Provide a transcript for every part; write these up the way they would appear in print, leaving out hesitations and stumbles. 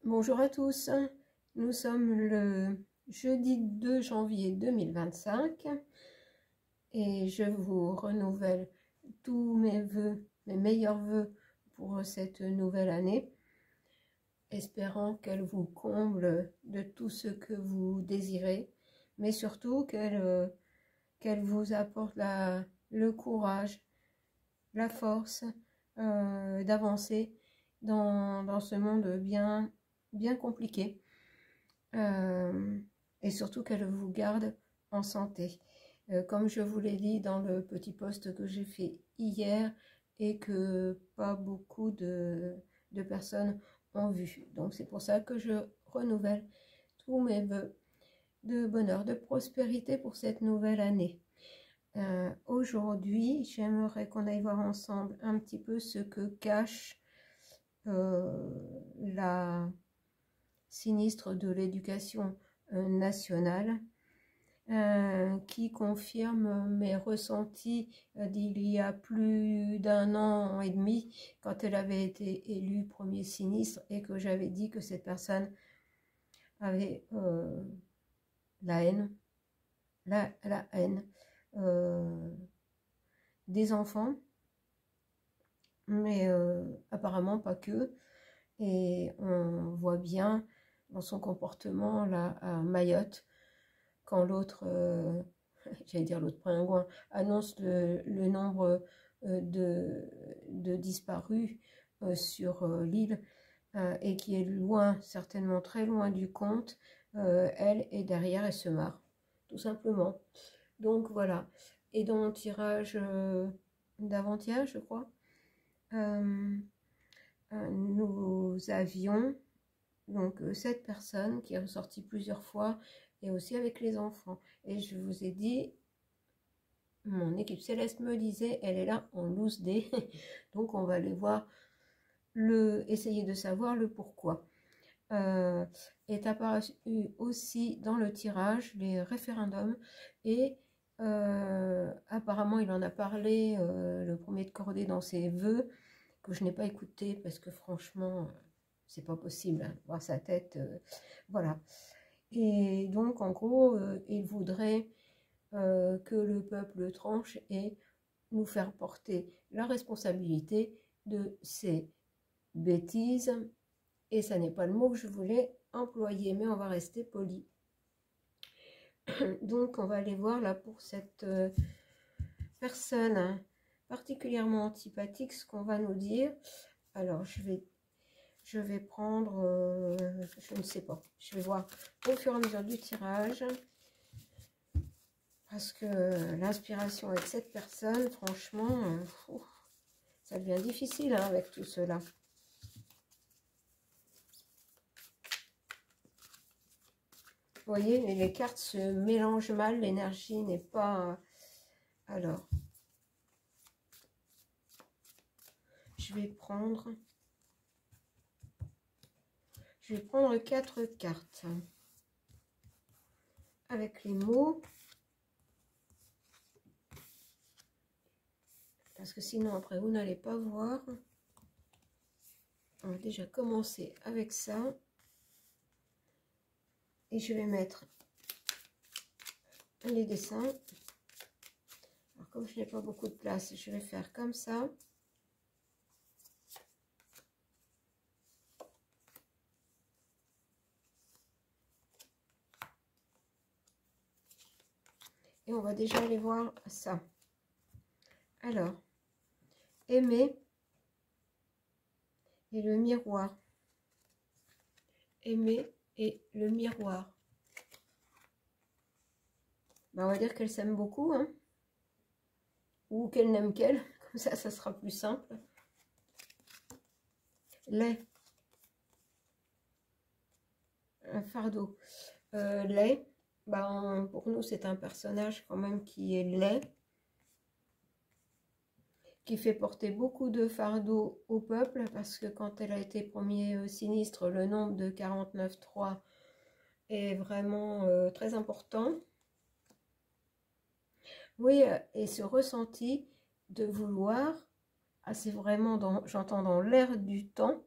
Bonjour à tous, nous sommes le jeudi 2 janvier 2025 et je vous renouvelle tous mes vœux, mes meilleurs vœux pour cette nouvelle année, espérant qu'elle vous comble de tout ce que vous désirez, mais surtout qu'elle vous apporte le courage, la force d'avancer dans ce monde bien compliqué. Et surtout qu'elle vous garde en santé. Comme je vous l'ai dit dans le petit post que j'ai fait hier et que pas beaucoup de personnes ont vu. Donc c'est pour ça que je renouvelle tous mes vœux de bonheur, de prospérité pour cette nouvelle année. Aujourd'hui, j'aimerais qu'on aille voir ensemble un petit peu ce que cache la sinistre de l'éducation nationale, qui confirme mes ressentis d'il y a plus d'un an et demi, quand elle avait été élue premier sinistre et que j'avais dit que cette personne avait la haine des enfants, mais apparemment pas que. Et on voit bien dans son comportement là à Mayotte, quand l'autre, j'allais dire l'autre pingouin, annonce le nombre de disparus sur l'île, et qui est loin, certainement très loin du compte, elle est derrière et se marre, tout simplement. Donc voilà. Et dans mon tirage d'avant-hier, je crois, nous avions donc 7 personnes qui est ressorti plusieurs fois, et aussi avec les enfants. Et je vous ai dit, mon équipe céleste me disait, elle est là en loose day, donc on va aller voir, essayer de savoir le pourquoi. Est apparu aussi dans le tirage les référendums, et apparemment il en a parlé, le premier de cordée, dans ses vœux, que je n'ai pas écouté parce que franchement c'est pas possible, hein, voir sa tête, voilà. Et donc en gros il voudrait que le peuple tranche et nous faire porter la responsabilité de ces bêtises, et ça n'est pas le mot que je voulais employer, mais on va rester poli. Donc on va aller voir là pour cette personne, hein, particulièrement antipathique, ce qu'on va nous dire. Alors je vais prendre, je ne sais pas, je vais voir au fur et à mesure du tirage, parce que l'inspiration avec cette personne, franchement, ça devient difficile, hein, avec tout cela. Vous voyez, les cartes se mélangent mal, l'énergie n'est pas... Alors, je vais prendre 4 cartes avec les mots, parce que sinon après vous n'allez pas voir. On va déjà commencer avec ça, et je vais mettre les dessins. Alors comme je n'ai pas beaucoup de place, je vais faire comme ça. Et on va déjà aller voir ça. Alors, aimer et le miroir. Aimer et le miroir. Ben, on va dire qu'elle s'aime beaucoup, hein, ou qu'elle n'aime qu'elle, comme ça sera plus simple. Lait. Un fardeau. Lait, ben, pour nous c'est un personnage quand même qui est laid, qui fait porter beaucoup de fardeaux au peuple, parce que quand elle a été premier sinistre, le nombre de 49.3 est vraiment très important. Oui, et ce ressenti de vouloir, c'est vraiment, j'entends dans l'air du temps,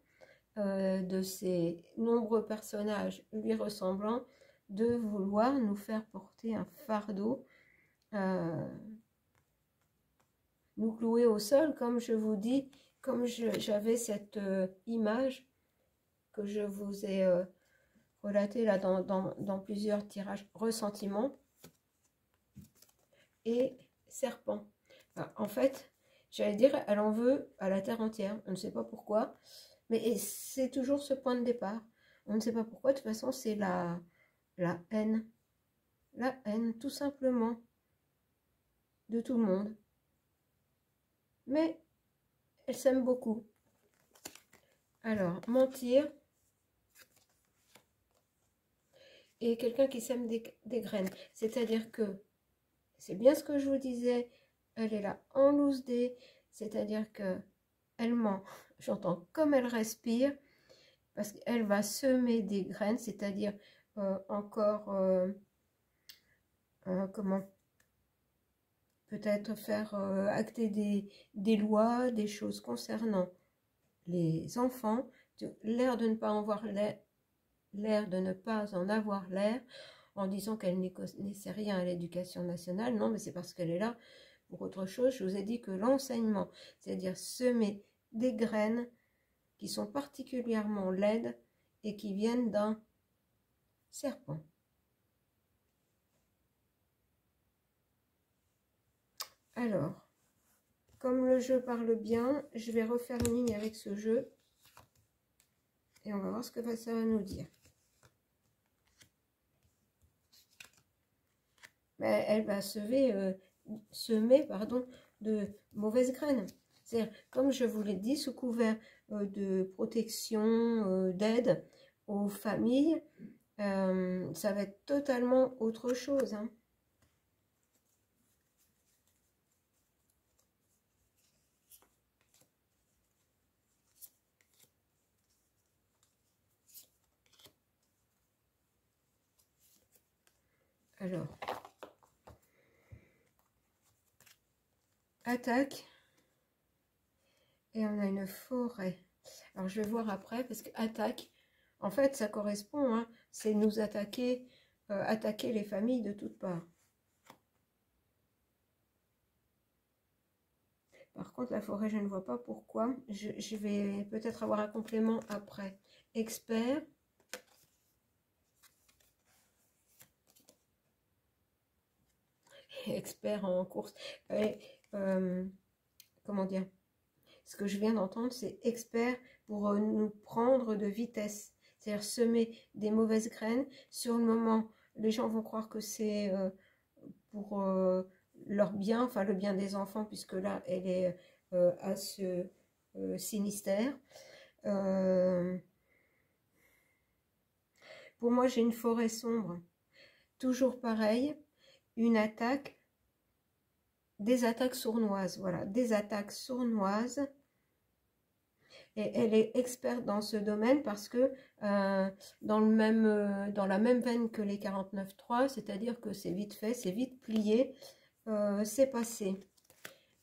de ces nombreux personnages lui ressemblant de vouloir nous faire porter un fardeau, nous clouer au sol, comme je vous dis, comme j'avais cette image que je vous ai relatée là dans plusieurs tirages, ressentiment et serpent. Enfin, en fait, j'allais dire, elle en veut à la terre entière, on ne sait pas pourquoi, mais c'est toujours ce point de départ. On ne sait pas pourquoi, de toute façon, c'est la haine. La haine, tout simplement, de tout le monde. Mais elle s'aime beaucoup. Alors, mentir. Et quelqu'un qui sème des graines. C'est-à-dire que, c'est bien ce que je vous disais, elle est là en loose dé, c'est-à-dire que elle ment. J'entends comme elle respire, parce qu'elle va semer des graines, c'est-à-dire encore, comment, peut-être faire acter des lois, des choses concernant les enfants, l'air de ne pas en avoir l'air de ne pas en avoir l'air, en disant qu'elle ne connaissait rien à l'éducation nationale. Non, mais c'est parce qu'elle est là pour autre chose. Je vous ai dit que l'enseignement, c'est-à-dire semer des graines qui sont particulièrement laides et qui viennent d'un serpent. Alors, comme le jeu parle bien, je vais refaire une ligne avec ce jeu et on va voir ce que ça va nous dire. Mais elle va semer de mauvaises graines. C'est-à-dire, comme je vous l'ai dit, sous couvert de protection, d'aide aux familles, ça va être totalement autre chose. Hein. Alors, attaque, et on a une forêt. Alors, je vais voir après, parce que attaque, en fait, ça correspond, hein, c'est nous attaquer, attaquer les familles de toutes parts. Par contre, la forêt, je ne vois pas pourquoi. Je vais peut-être avoir un complément après. Expert. Expert en course. Et, comment dire? Ce que je viens d'entendre, c'est expert pour nous prendre de vitesse. C'est-à-dire semer des mauvaises graines. Sur le moment, les gens vont croire que c'est pour leur bien, enfin le bien des enfants, puisque là, elle est à ce Sinistère. Pour moi, j'ai une forêt sombre. Toujours pareil, une attaque, des attaques sournoises. Voilà, des attaques sournoises. Et elle est experte dans ce domaine parce que dans la même veine que les 49.3, c'est-à-dire que c'est vite fait, c'est vite plié, c'est passé.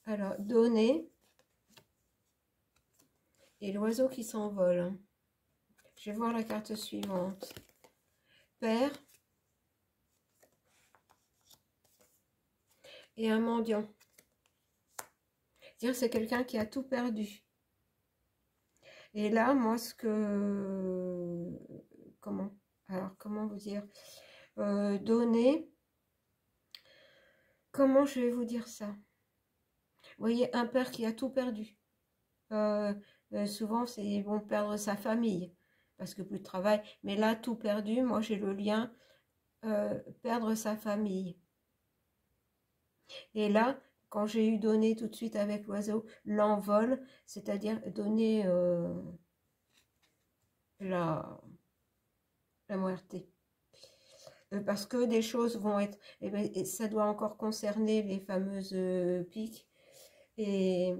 Alors, donner et l'oiseau qui s'envole. Je vais voir la carte suivante. Père et un mendiant. C'est-à-dire c'est quelqu'un qui a tout perdu. Et là, moi, ce que... Comment? Alors, comment vous dire? Donner... Comment je vais vous dire ça? Vous voyez, un père qui a tout perdu. Souvent, c'est bon perdre sa famille, parce que plus de travail. Mais là, tout perdu, moi, j'ai le lien perdre sa famille. Et là, quand j'ai eu donné tout de suite avec l'oiseau, l'envol, c'est-à-dire donner la muerte. Parce que des choses vont être... Eh bien, ça doit encore concerner les fameuses piques. Et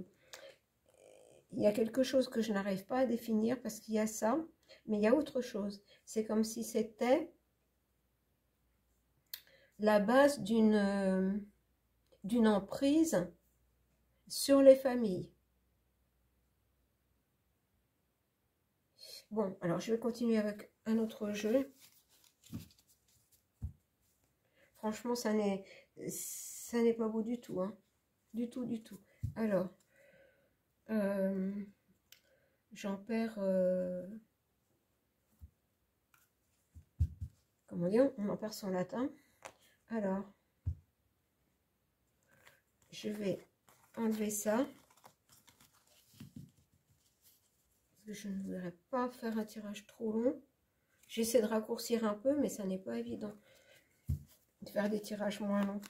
il y a quelque chose que je n'arrive pas à définir parce qu'il y a ça, mais il y a autre chose. C'est comme si c'était la base d'une emprise sur les familles. Bon, alors je vais continuer avec un autre jeu. Franchement, ça n'est pas beau du tout, hein. Du tout, du tout. Alors, j'en perds... comment dire? On en perd son latin. Alors, je vais enlever ça. Parce que je ne voudrais pas faire un tirage trop long. J'essaie de raccourcir un peu, mais ça n'est pas évident de faire des tirages moins longs.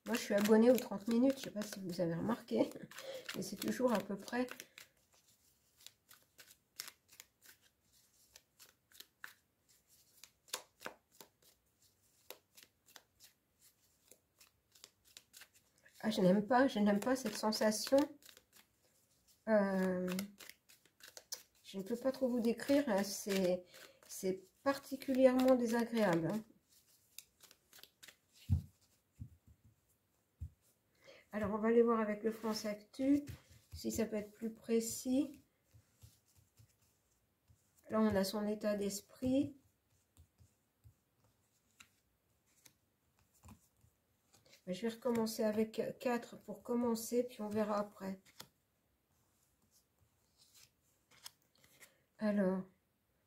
Moi, je suis abonnée aux 30 minutes. Je ne sais pas si vous avez remarqué, mais c'est toujours à peu près... Ah, je n'aime pas cette sensation. Je ne peux pas trop vous décrire. C'est particulièrement désagréable, hein. Alors, on va aller voir avec le France Actu, si ça peut être plus précis. Là, on a son état d'esprit. Je vais recommencer avec 4 pour commencer, puis on verra après. Alors,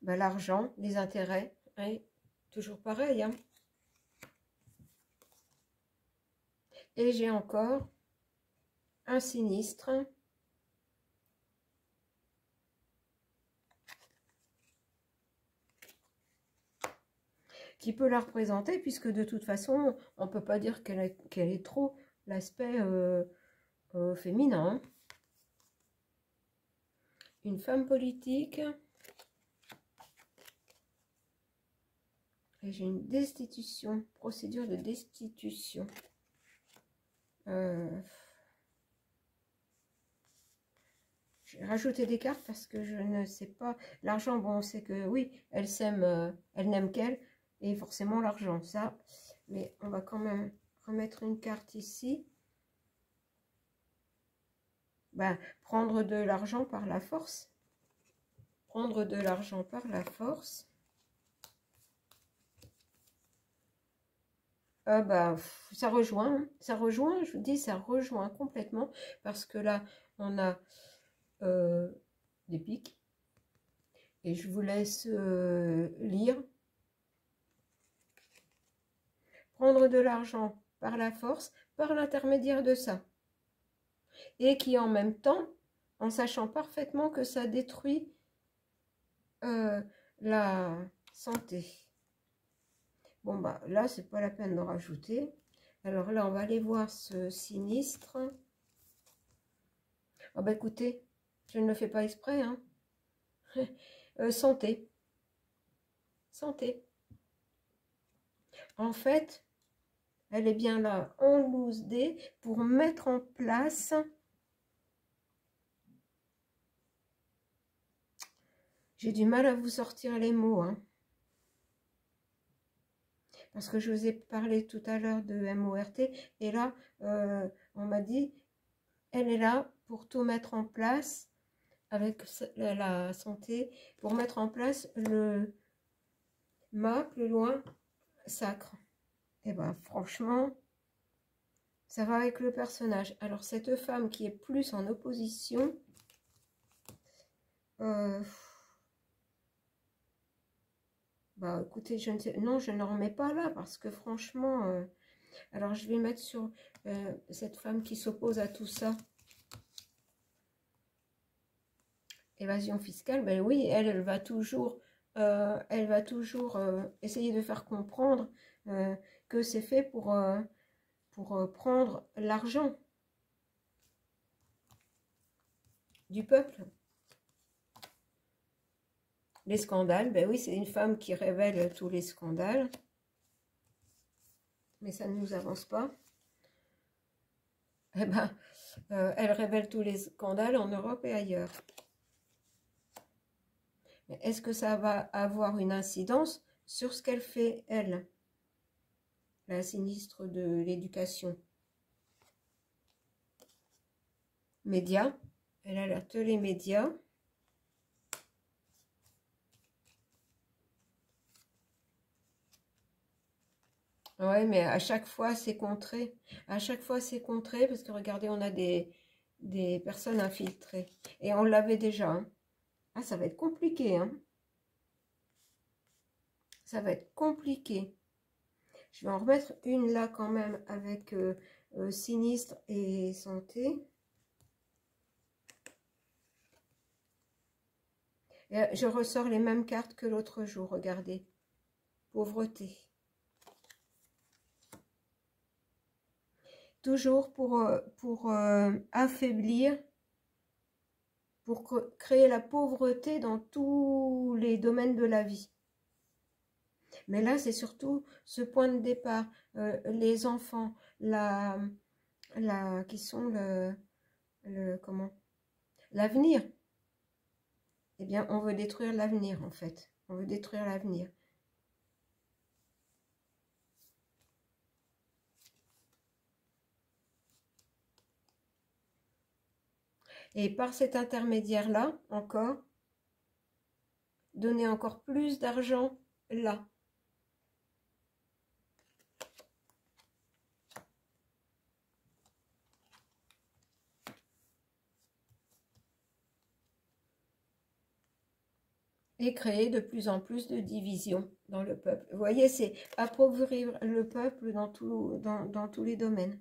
bah, l'argent, les intérêts, hein, toujours pareil, hein. Et j'ai encore un sinistre. Qui peut la représenter, puisque de toute façon, on ne peut pas dire qu'elle est trop l'aspect féminin. Une femme politique. Et j'ai une destitution, procédure de destitution. J'ai rajouté des cartes parce que je ne sais pas. L'argent, bon, on sait que oui, elle s'aime, elle n'aime qu'elle. Et forcément l'argent, ça. Mais on va quand même remettre une carte ici. Ben, prendre de l'argent par la force. Prendre de l'argent par la force. Bah, ça rejoint, je vous dis, ça rejoint complètement. Parce que là, on a des pics. Et je vous laisse lire. Prendre de l'argent par la force, par l'intermédiaire de ça. Et qui en même temps, en sachant parfaitement que ça détruit la santé. Bon, bah là, c'est pas la peine de rajouter. Alors là, on va aller voir ce sinistre. Ah bah écoutez, je ne le fais pas exprès, hein. Santé. Santé. En fait, elle est bien là en loose dé pour mettre en place... J'ai du mal à vous sortir les mots, hein. Parce que je vous ai parlé tout à l'heure de MORT. Et là, on m'a dit, elle est là pour tout mettre en place avec la santé, pour mettre en place le mât plus loin sacre. Et ben franchement, ça va avec le personnage. Alors cette femme qui est plus en opposition, bah écoutez, je ne sais, non, je ne remets pas là parce que franchement, alors je vais mettre sur cette femme qui s'oppose à tout ça. Évasion fiscale, ben oui, elle va toujours essayer de faire comprendre que c'est fait pour prendre l'argent du peuple. Les scandales, ben oui, c'est une femme qui révèle tous les scandales. Mais ça ne nous avance pas. Eh ben, elle révèle tous les scandales en Europe et ailleurs. Mais est-ce que ça va avoir une incidence sur ce qu'elle fait, elle, la sinistre de l'éducation? Médias, elle a la télé médias. Ouais, mais à chaque fois, c'est contré. À chaque fois, c'est contré parce que regardez, on a des personnes infiltrées. Et on l'avait déjà, hein. Ah, ça va être compliqué, hein. Ça va être compliqué. Je vais en remettre une là quand même avec sinistre et santé. Et, je ressors les mêmes cartes que l'autre jour, regardez. Pauvreté. Toujours pour affaiblir, pour créer la pauvreté dans tous les domaines de la vie. Mais là, c'est surtout ce point de départ, les enfants, qui sont comment, l'avenir. Eh bien, on veut détruire l'avenir, en fait. On veut détruire l'avenir. Et par cet intermédiaire-là, encore, donner encore plus d'argent là. Et créer de plus en plus de divisions dans le peuple. Vous voyez, c'est appauvrir le peuple dans tous les domaines.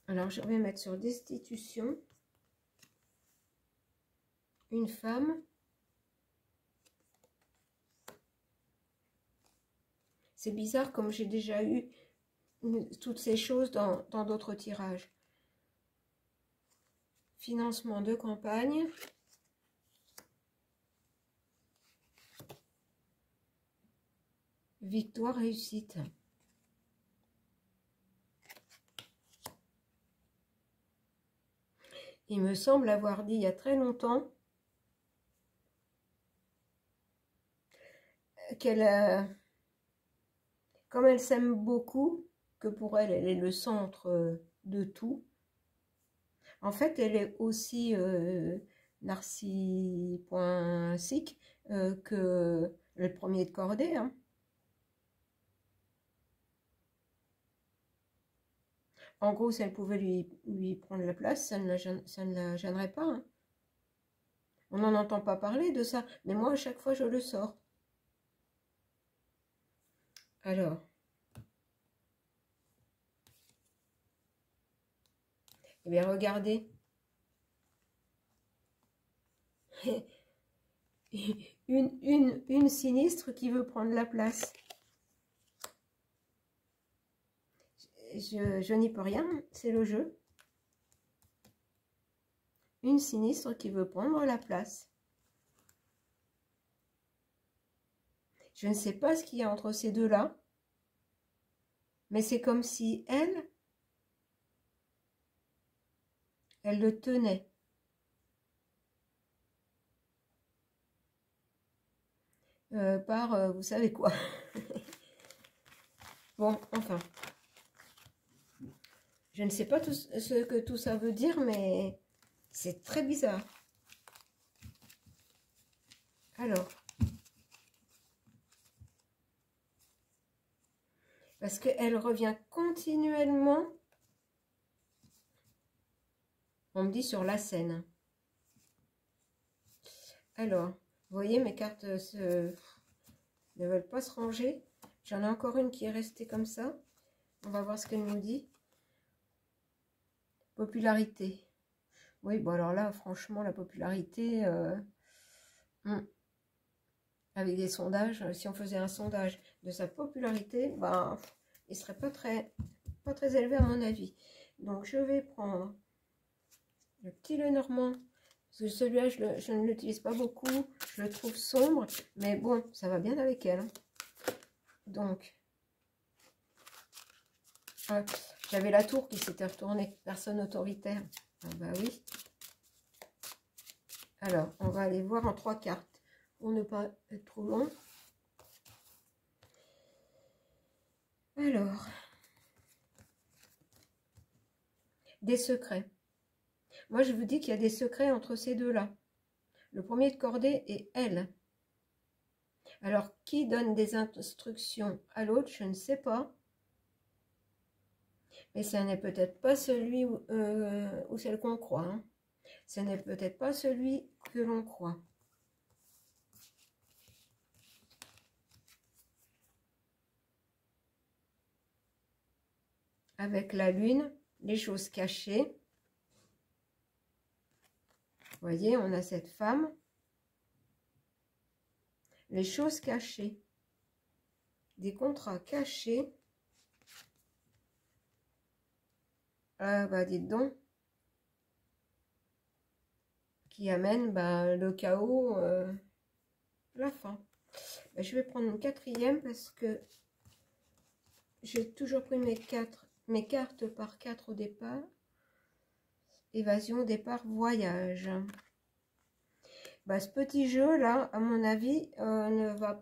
Alors, je vais mettre sur destitution une femme. C'est bizarre comme j'ai déjà eu toutes ces choses dans d'autres tirages. Financement de campagne. Victoire, réussite. Il me semble avoir dit il y a très longtemps qu'elle, comme elle s'aime beaucoup, que pour elle, elle est le centre de tout. En fait, elle est aussi narcissique que le premier de cordée, hein. En gros, si elle pouvait lui prendre la place, ça ne la gênerait pas, hein. On n'en entend pas parler de ça, mais moi, à chaque fois, je le sors. Alors, eh bien, regardez. Une sinistre qui veut prendre la place. Je n'y peux rien, c'est le jeu. Une sinistre qui veut prendre la place. Je ne sais pas ce qu'il y a entre ces deux-là, mais c'est comme si elle le tenait. Par vous savez quoi. Bon, enfin. Je ne sais pas ce que tout ça veut dire, mais c'est très bizarre. Alors. Parce qu'elle revient continuellement. On me dit sur la scène. Alors, vous voyez, mes cartes ne veulent pas se ranger. J'en ai encore une qui est restée comme ça. On va voir ce qu'elle nous dit. Popularité. Oui, bon alors là, franchement, la popularité, avec des sondages, si on faisait un sondage de sa popularité, ben, il ne serait pas très élevé à mon avis. Donc, je vais prendre le petit Lenormand. Parce que celui-là, je ne l'utilise pas beaucoup. Je le trouve sombre. Mais bon, ça va bien avec elle. Donc, j'avais la tour qui s'était retournée. Personne autoritaire. Ah bah oui. Alors, on va aller voir en 3 cartes. Pour ne pas être trop long. Alors. Des secrets. Moi, je vous dis qu'il y a des secrets entre ces deux-là. Le premier de cordée et elle. Alors, qui donne des instructions à l'autre, je ne sais pas. Mais ce n'est peut-être pas celui ou celle qu'on croit. Hein. Ce n'est peut-être pas celui que l'on croit. Avec la lune, les choses cachées. Vous voyez, on a cette femme. Les choses cachées. Des contrats cachés. Ah bah dites donc. Qui amène le chaos, la fin. Bah, je vais prendre une quatrième parce que j'ai toujours pris mes cartes par 4 au départ. Évasion, départ, voyage. Bah, ce petit jeu là, à mon avis, ne va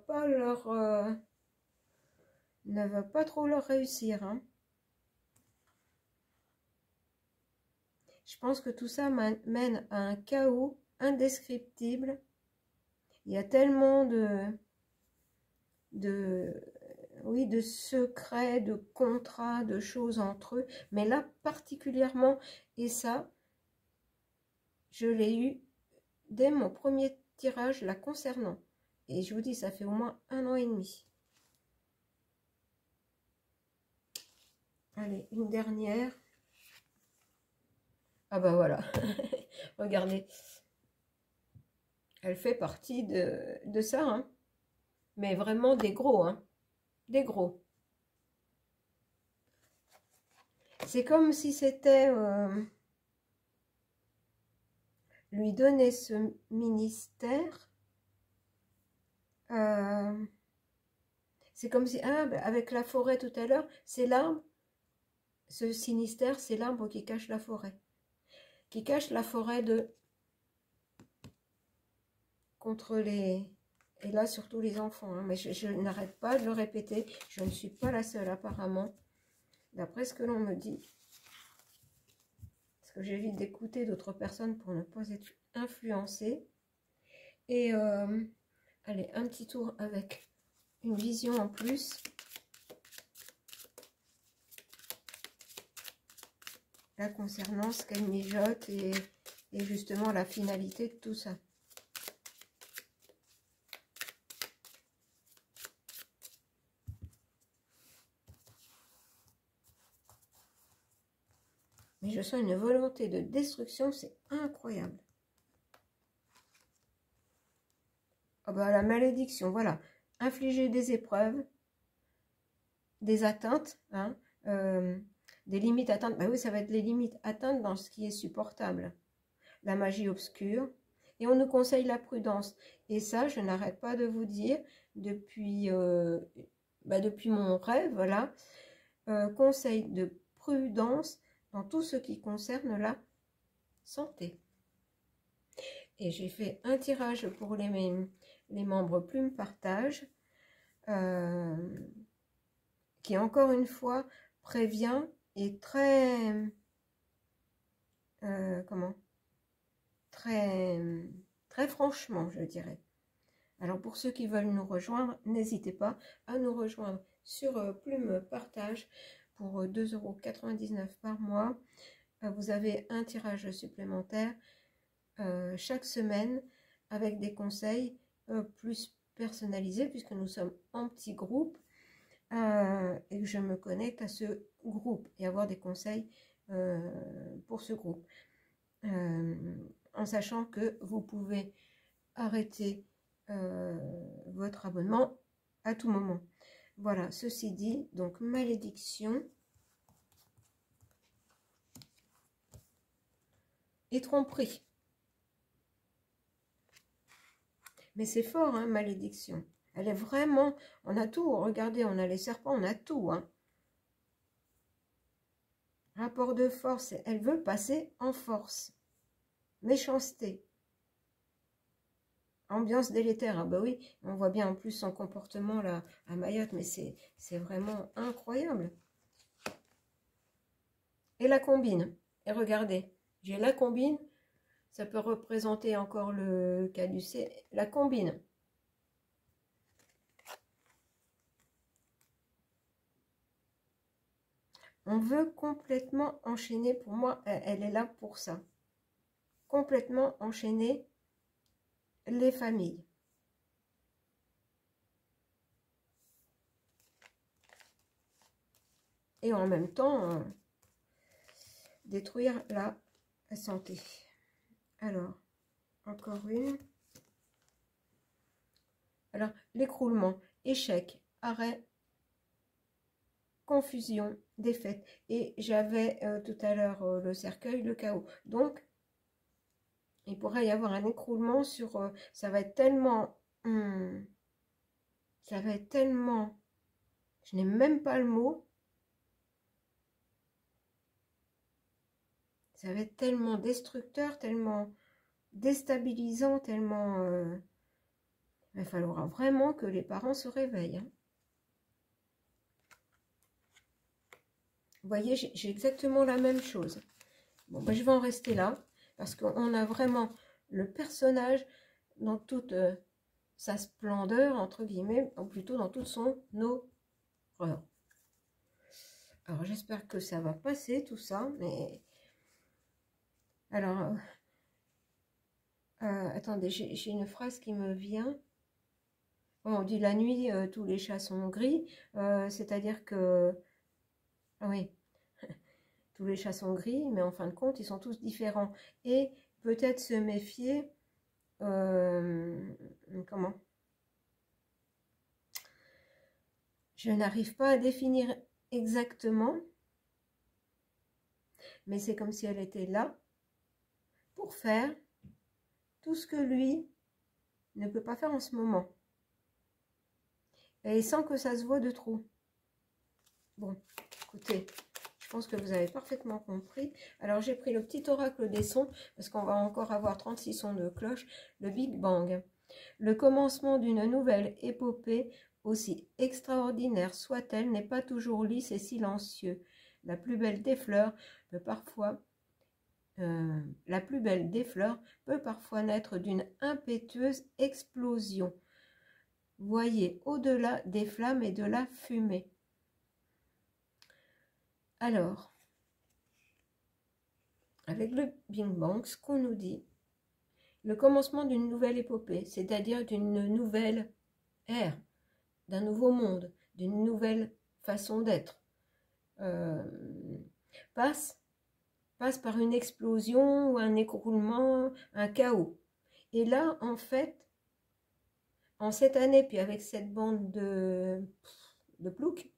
pas trop leur réussir. Hein. Je pense que tout ça mène à un chaos indescriptible. Il y a tellement oui, de secrets, de contrats, de choses entre eux. Mais là, particulièrement, et ça, je l'ai eu dès mon premier tirage la concernant. Et je vous dis, ça fait au moins 1 an et demi. Allez, une dernière. Ah bah voilà, regardez. Elle fait partie de ça, hein. Mais vraiment des gros, hein. Des gros. C'est comme si c'était lui donner ce ministère. C'est comme si, avec la forêt tout à l'heure, c'est l'arbre. Ce sinistère, c'est l'arbre qui cache la forêt. Qui cache la forêt contre les... Et là, surtout les enfants. Hein. Mais je n'arrête pas de le répéter. Je ne suis pas la seule, apparemment. D'après ce que l'on me dit. Parce que j'évite d'écouter d'autres personnes pour ne pas être influencée. Et, allez, un petit tour avec une vision en plus. Là, concernant ce qu'elle mijote et justement la finalité de tout ça. Mais je sens une volonté de destruction, c'est incroyable. Ah bah, la malédiction, voilà. Infliger des épreuves, des atteintes, hein, des limites atteintes. Bah oui, ça va être les limites atteintes dans ce qui est supportable. La magie obscure. Et on nous conseille la prudence. Et ça, je n'arrête pas de vous dire, depuis mon rêve, voilà, conseil de prudence dans tout ce qui concerne la santé. Et j'ai fait un tirage pour les membres Plume Partage, qui encore une fois prévient et très très franchement, je dirais. Alors pour ceux qui veulent nous rejoindre, n'hésitez pas à nous rejoindre sur Plume Partage pour 2,99 € par mois. Vous avez un tirage supplémentaire chaque semaine avec des conseils plus personnalisés puisque nous sommes en petit groupe et que je me connecte à ce groupe et avoir des conseils pour ce groupe. En sachant que vous pouvez arrêter votre abonnement à tout moment. Voilà, ceci dit, donc malédiction et tromperie. Mais c'est fort, hein, malédiction. Elle est vraiment... On a tout, regardez, on a les serpents, on a tout. Hein. Rapport de force, elle veut passer en force. Méchanceté. Ambiance délétère, ah bah oui, on voit bien en plus son comportement là à Mayotte, mais c'est vraiment incroyable. Et la combine, et regardez, j'ai la combine, ça peut représenter encore le caducée, la combine. On veut complètement enchaîner. Pour moi, elle est là pour ça. Complètement enchaîner les familles. Et en même temps, détruire la santé. Alors, encore une. Alors, l'écroulement, échec, arrêt, confusion, défaite. Et j'avais tout à l'heure le cercueil, le chaos. Donc, il pourrait y avoir un écroulement sur... ça va être tellement... ça va être tellement... Je n'ai même pas le mot. Ça va être tellement destructeur, tellement déstabilisant, tellement... il va falloir vraiment que les parents se réveillent. Hein. Vous voyez, j'ai exactement la même chose. Bon, ben, je vais en rester là, parce qu'on a vraiment le personnage dans toute sa splendeur, entre guillemets, ou plutôt dans toute son horreur. Alors, j'espère que ça va passer, tout ça, mais... Alors, attendez, j'ai une phrase qui me vient. On dit la nuit, tous les chats sont gris, c'est-à-dire que... Oui, tous les chats sont gris, mais en fin de compte, ils sont tous différents. Et peut-être se méfier... comment? Je n'arrive pas à définir exactement, mais c'est comme si elle était là pour faire tout ce que lui ne peut pas faire en ce moment. Et sans que ça se voit de trop. Bon, écoutez, je pense que vous avez parfaitement compris. Alors, j'ai pris le petit oracle des sons, parce qu'on va encore avoir 36 sons de cloche, le Big Bang. Le commencement d'une nouvelle épopée, aussi extraordinaire soit-elle, n'est pas toujours lisse et silencieux. La plus belle des fleurs peut parfois... la plus belle des fleurs peut parfois naître d'une impétueuse explosion. Voyez au-delà des flammes et de la fumée. Alors, avec le Big Bang, ce qu'on nous dit, le commencement d'une nouvelle épopée, c'est-à-dire d'une nouvelle ère, d'un nouveau monde, d'une nouvelle façon d'être, passe par une explosion ou un écroulement, un chaos. Et là, en fait, en cette année, puis avec cette bande de ploucs,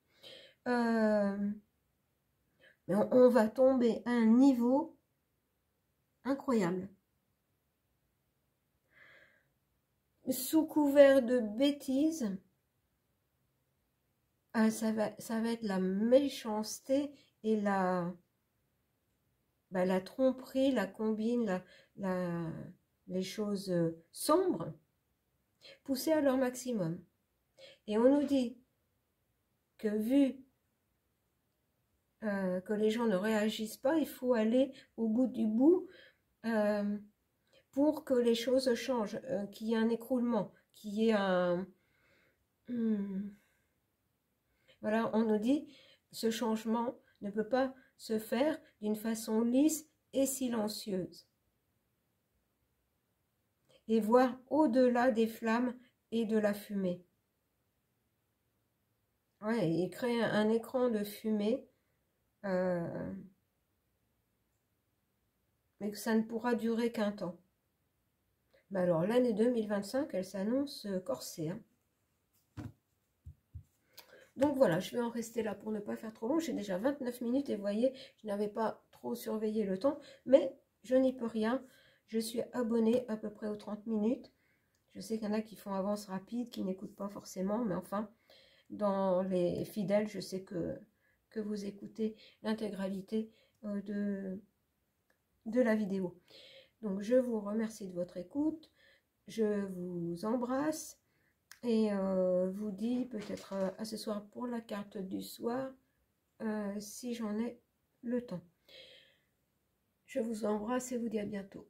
on va tomber à un niveau incroyable. Sous couvert de bêtises, ça va être la méchanceté et la tromperie, la combine, les choses sombres, poussées à leur maximum. Et on nous dit que vu que les gens ne réagissent pas, il faut aller au bout du bout pour que les choses changent, qu'il y ait un écroulement, qu'il y ait un... Voilà, on nous dit ce changement ne peut pas se faire d'une façon lisse et silencieuse. Et voir au-delà des flammes et de la fumée. Ouais, et créer un écran de fumée, mais que ça ne pourra durer qu'un temps. Mais alors, l'année 2025, elle s'annonce corsée. Hein. Donc voilà, je vais en rester là pour ne pas faire trop long. J'ai déjà 29 minutes et vous voyez, je n'avais pas trop surveillé le temps. Mais je n'y peux rien. Je suis abonnée à peu près aux 30 minutes. Je sais qu'il y en a qui font avance rapide, qui n'écoutent pas forcément. Mais enfin, dans les fidèles, je sais que vous écoutez l'intégralité de la vidéo. Donc je vous remercie de votre écoute. Je vous embrasse. Et vous dis peut-être à ce soir pour la carte du soir, si j'en ai le temps. Je vous embrasse et vous dis à bientôt.